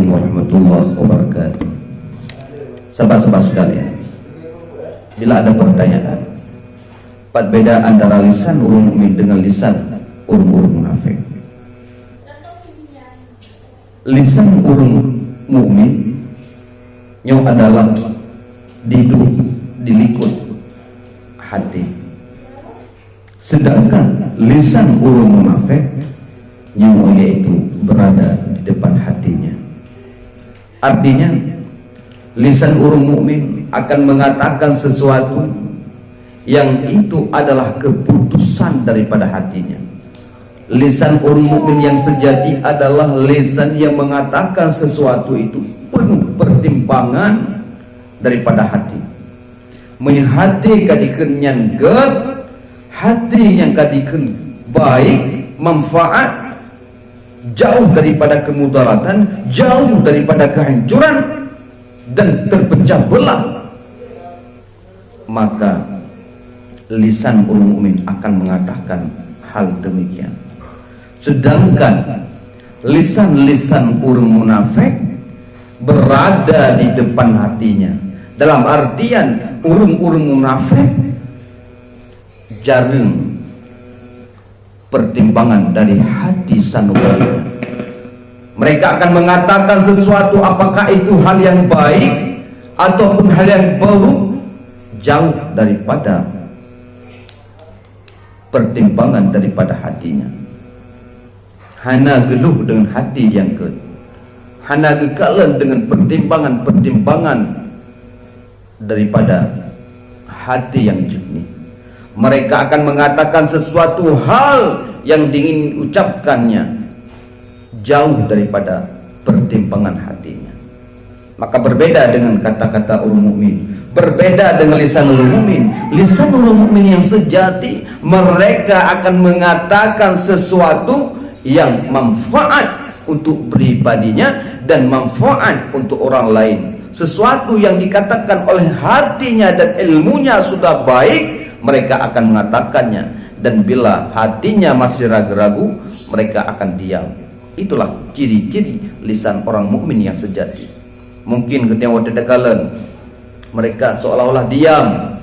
Warahmatullahi wabarakatuh. Sahabat-sahabat sekalian, bila ada pertanyaan, beda antara lisan urung mukmin dengan lisan urung munafik. Lisan urung mukmin yang adalah dilikut hati, sedangkan lisan urung munafik yang yaitu berada di depan hatinya. Artinya lisan urung mukmin akan mengatakan sesuatu yang itu adalah keputusan daripada hatinya. Lisan urung mukmin yang sejati adalah lisan yang mengatakan sesuatu itu penuh pertimbangan daripada hati. Hati kadikan yang ged, hati yang kadikan baik, manfaat, jauh daripada kemudaratan, jauh daripada kehancuran dan terpecah belah, maka lisan urung mukmin akan mengatakan hal demikian. Sedangkan lisan-lisan urung munafik berada di depan hatinya. Dalam artian urung-urung munafik jarang pertimbangan dari hati sanubarinya. Mereka akan mengatakan sesuatu, apakah itu hal yang baik ataupun hal yang buruk, jauh daripada pertimbangan daripada hatinya. Hana geluh dengan hati yang ke, hana gekalan dengan pertimbangan-pertimbangan daripada hati yang jernih. Mereka akan mengatakan sesuatu hal yang ingin ucapkannya jauh daripada pertimbangan hatinya. Maka berbeda dengan kata-kata urung mukmin, berbeda dengan lisan urung mukmin. Lisan urung mukmin yang sejati, mereka akan mengatakan sesuatu yang manfaat untuk pribadinya dan manfaat untuk orang lain. Sesuatu yang dikatakan oleh hatinya dan ilmunya sudah baik, mereka akan mengatakannya, dan bila hatinya masih ragu-ragu, mereka akan diam. Itulah ciri-ciri lisan orang mukmin yang sejati. Mungkin ketika waktu dekalan mereka seolah-olah diam,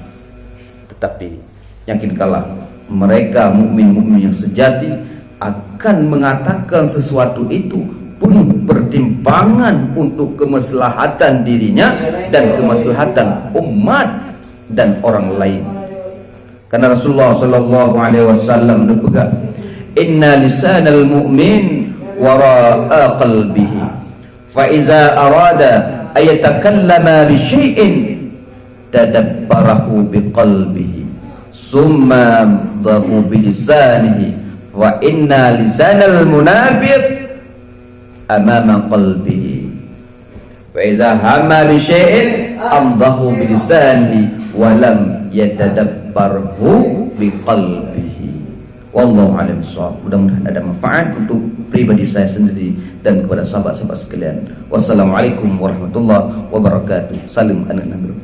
tetapi yakin kalah mereka mukmin-mukmin yang sejati akan mengatakan sesuatu itu penuh pertimbangan untuk kemaslahatan dirinya dan kemaslahatan umat dan orang lain. Karena Rasulullah sallallahu alaihi wasallam berpegang, inna lisanal mu'min wara'a qalbihi, fa iza arada ayatakallama bi syai'in tadabbarahu bi qalbihi summa dhahu bi lisanihi, wa inna lisanal munafiq amama qalbihi, wa iza hamma bi syai'in amdahu bi lisanihi wa lam yatadabbarhu biqalbihi. Wallahu a'lam bishawab. Mudah-mudahan ada manfaat untuk pribadi saya sendiri dan kepada sahabat-sahabat sekalian. Wassalamualaikum warahmatullahi wabarakatuh. Salam anak Nabi.